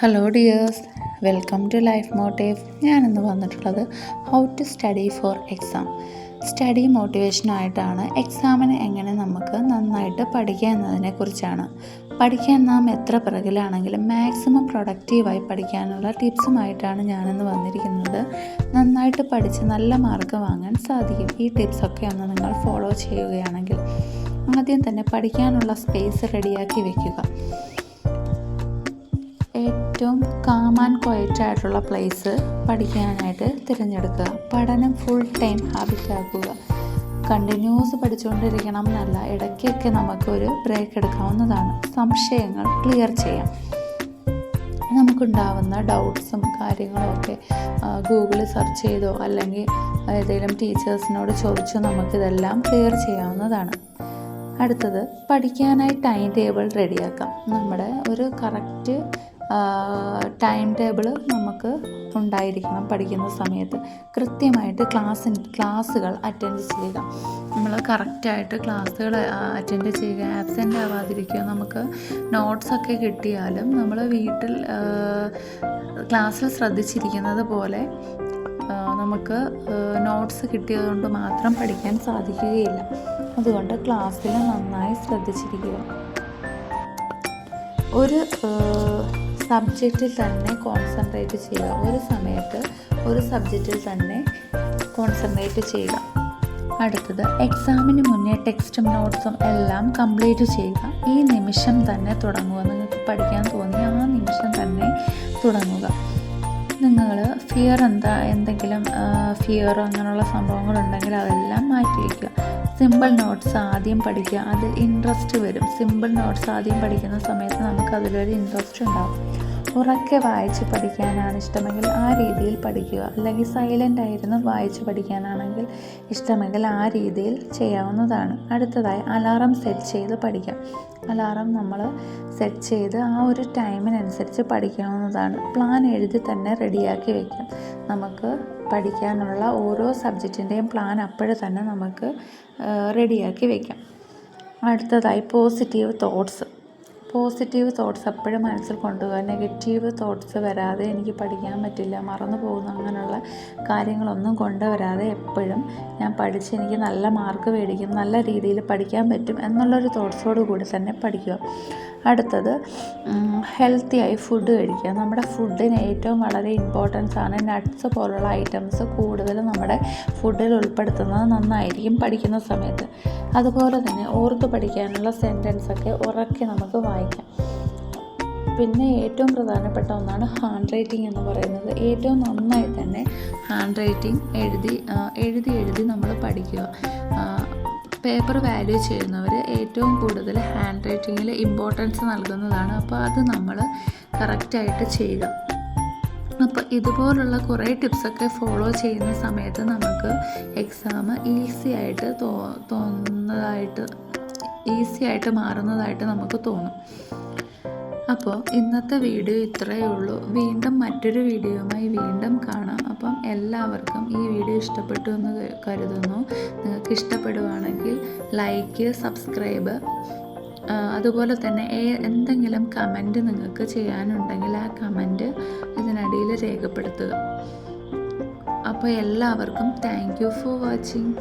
Hello dears, welcome to life motive. ഞാനിന്ന് വന്നിട്ടുള്ളത് how to study for exam. Study മോട്ടിവേഷനായിട്ടാണ്. എക്സാമിന് എങ്ങനെ നമുക്ക് നന്നായിട്ട് പഠിക്കുക എന്നതിനെക്കുറിച്ചാണ്. പഠിക്കാൻ നാം എത്ര പിറകിലാണെങ്കിലും മാക്സിമം പ്രൊഡക്റ്റീവായി പഠിക്കാനുള്ള ടിപ്സുമായിട്ടാണ് ഞാനിന്ന് വന്നിരിക്കുന്നത്. നന്നായിട്ട് പഠിച്ച് നല്ല മാർക്ക് വാങ്ങാൻ സാധിക്കും. ഈ ടിപ്സൊക്കെ ഒന്ന് നിങ്ങൾ ഫോളോ ചെയ്യുകയാണെങ്കിൽ. ആദ്യം തന്നെ പഠിക്കാനുള്ള സ്പേസ് റെഡിയാക്കി വയ്ക്കുക. ഏറ്റവും കാം ആൻഡ് ക്വയറ്റ് ആയിട്ടുള്ള പ്ലേസ് പഠിക്കാനായിട്ട് തിരഞ്ഞെടുക്കുക. പഠനം ഫുൾ ടൈം ഹാബിറ്റ് ആക്കുക. കണ്ടിന്യൂസ് പഠിച്ചുകൊണ്ടിരിക്കണം എന്നല്ല, ഇടയ്ക്കൊക്കെ നമുക്കൊരു ബ്രേക്ക് എടുക്കാവുന്നതാണ്. സംശയങ്ങൾ ക്ലിയർ ചെയ്യാം. നമുക്കുണ്ടാവുന്ന ഡൗട്ട്സും കാര്യങ്ങളുമൊക്കെ ഗൂഗിളിൽ സെർച്ച് ചെയ്തോ അല്ലെങ്കിൽ ഏതെങ്കിലും ടീച്ചേഴ്സിനോട് ചോദിച്ചോ നമുക്കിതെല്ലാം ക്ലിയർ ചെയ്യാവുന്നതാണ്. അടുത്തത്, പഠിക്കാനായി ടൈം ടേബിൾ റെഡിയാക്കാം. നമ്മുടെ ഒരു കറക്റ്റ് ടൈം ടേബിൾ നമുക്ക് ഉണ്ടായിരിക്കണം. പഠിക്കുന്ന സമയത്ത് കൃത്യമായിട്ട് ക്ലാസ്സുകൾ അറ്റൻഡ് ചെയ്യുക. നമ്മൾ കറക്റ്റായിട്ട് ക്ലാസ്സുകൾ അറ്റൻഡ് ചെയ്യുക, ആബ്സെൻ്റ് ആവാതിരിക്കുക. നമുക്ക് നോട്ട്സൊക്കെ കിട്ടിയാലും നമ്മൾ വീട്ടിൽ ക്ലാസ്സിൽ ശ്രദ്ധിച്ചിരിക്കുന്നത് പോലെ നമുക്ക് നോട്ട്സ് കിട്ടിയതുകൊണ്ട് മാത്രം പഠിക്കാൻ സാധിക്കുകയില്ല. അതുകൊണ്ട് ക്ലാസ്സിൽ നന്നായി ശ്രദ്ധിച്ചിരിക്കുക. ഒരു സബ്ജക്റ്റിൽ തന്നെ കോൺസെൻട്രേറ്റ് ചെയ്യുക. ഒരു സമയത്ത് ഒരു സബ്ജക്റ്റിൽ തന്നെ കോൺസെൻട്രേറ്റ് ചെയ്യുക. അടുത്തത്, എക്സാമിന് മുന്നേ ടെക്സ്റ്റും നോട്ട്സും എല്ലാം കംപ്ലീറ്റ് ചെയ്യുക. ഈ നിമിഷം തന്നെ തുടങ്ങുക. നിങ്ങൾക്ക് പഠിക്കാൻ തോന്നി ആ നിമിഷം തന്നെ തുടങ്ങുക. നിങ്ങൾ എന്തെങ്കിലും ഫിയറോ അങ്ങനെയുള്ള സംഭവങ്ങളുണ്ടെങ്കിൽ അതെല്ലാം മാറ്റി വയ്ക്കുക. സിമ്പിൾ നോട്ട്സ് ആദ്യം പഠിക്കുക. അതിൽ ഇൻട്രസ്റ്റ് വരും. സിമ്പിൾ നോട്ട്സ് ആദ്യം പഠിക്കുന്ന സമയത്ത് നമുക്ക് അതിലൊരു ഇൻട്രസ്റ്റ് ഉണ്ടാകും. ഉറക്കെ വായിച്ച് പഠിക്കാനാണ് ഇഷ്ടമെങ്കിൽ ആ രീതിയിൽ പഠിക്കുക. അല്ലെങ്കിൽ സൈലൻ്റ് ആയിരുന്നു വായിച്ച് പഠിക്കാനാണെങ്കിൽ ഇഷ്ടമെങ്കിൽ ആ രീതിയിൽ ചെയ്യാവുന്നതാണ്. അടുത്തതായി, അലാറം സെറ്റ് ചെയ്ത് പഠിക്കാം. അലാറം നമ്മൾ സെറ്റ് ചെയ്ത് ആ ഒരു ടൈമിനനുസരിച്ച് പഠിക്കാവുന്നതാണ്. പ്ലാൻ എഴുതി തന്നെ റെഡിയാക്കി വയ്ക്കാം. നമുക്ക് പഠിക്കാനുള്ള ഓരോ സബ്ജക്റ്റിൻ്റെയും പ്ലാൻ അപ്പോഴേ തന്നെ നമുക്ക് റെഡിയാക്കി വയ്ക്കാം. അടുത്തതായി, പോസിറ്റീവ് തോട്ട്സ് എപ്പോഴും മനസ്സിൽ കൊണ്ടുപോകുക. നെഗറ്റീവ് തോട്ട്സ് വരാതെ എനിക്ക് പഠിക്കാൻ പറ്റില്ല, മറന്നു പോകുന്നു, അങ്ങനെയുള്ള കാര്യങ്ങളൊന്നും കൊണ്ടുവരാതെ എപ്പോഴും ഞാൻ പഠിച്ച് എനിക്ക് നല്ല മാർക്ക് മേടിക്കും, നല്ല രീതിയിൽ പഠിക്കാൻ പറ്റും എന്നുള്ളൊരു തോട്ട്സോട് കൂടി തന്നെ പഠിക്കുക. അടുത്തത്, ഹെൽത്തിയായി ഫുഡ് കഴിക്കുക. നമ്മുടെ ഫുഡിന് ഏറ്റവും വളരെ ഇമ്പോർട്ടൻസ് ആണ്. നട്ട്സ് പോലുള്ള ഐറ്റംസ് കൂടുതൽ നമ്മുടെ ഫുഡിൽ ഉൾപ്പെടുത്തുന്നത് നന്നായിരിക്കും പഠിക്കുന്ന സമയത്ത്. അതുപോലെ തന്നെ ഓർത്ത് പഠിക്കാനുള്ള സെൻറ്റൻസൊക്കെ ഉറക്കെ നമുക്ക് വായിക്കാം. പിന്നെ ഏറ്റവും പ്രധാനപ്പെട്ട ഒന്നാണ് ഹാൻഡ് റൈറ്റിംഗ് എന്ന് പറയുന്നത്. ഏറ്റവും നന്നായി തന്നെ ഹാൻഡ് റൈറ്റിംഗ് എഴുതി നമ്മൾ പഠിക്കുക. പേപ്പർ വാല്യൂ ചെയ്യുന്നവർ ഏറ്റവും കൂടുതൽ ഹാൻഡ് റൈറ്റിങ്ങിൽ ഇമ്പോർട്ടൻസ് നൽകുന്നതാണ്. അപ്പോൾ അത് നമ്മൾ കറക്റ്റായിട്ട് ചെയ്യുക. അപ്പോൾ ഇതുപോലുള്ള കുറേ ടിപ്സൊക്കെ ഫോളോ ചെയ്യുന്ന സമയത്ത് നമുക്ക് എക്സാം ഈസി ആയിട്ട് മാറുന്നതായിട്ട് നമുക്ക് തോന്നും. അപ്പോൾ ഇന്നത്തെ വീഡിയോ ഇത്രയേ ഉള്ളൂ. വീണ്ടും മറ്റൊരു വീഡിയോയുമായി വീണ്ടും കാണാം. അപ്പം എല്ലാവർക്കും ഈ വീഡിയോ ഇഷ്ടപ്പെട്ടു എന്ന് കരുതുന്നു. നിങ്ങൾക്ക് ഇഷ്ടപ്പെടുവാണെങ്കിൽ ലൈക്ക്, സബ്സ്ക്രൈബ്, അതുപോലെ തന്നെ എന്തെങ്കിലും കമൻറ്റ് നിങ്ങൾക്ക് ചെയ്യാനുണ്ടെങ്കിൽ ആ കമൻറ്റ് ഇതിനടിയിൽ രേഖപ്പെടുത്തുക. അപ്പോൾ എല്ലാവർക്കും താങ്ക് യു ഫോർ വാച്ചിങ്.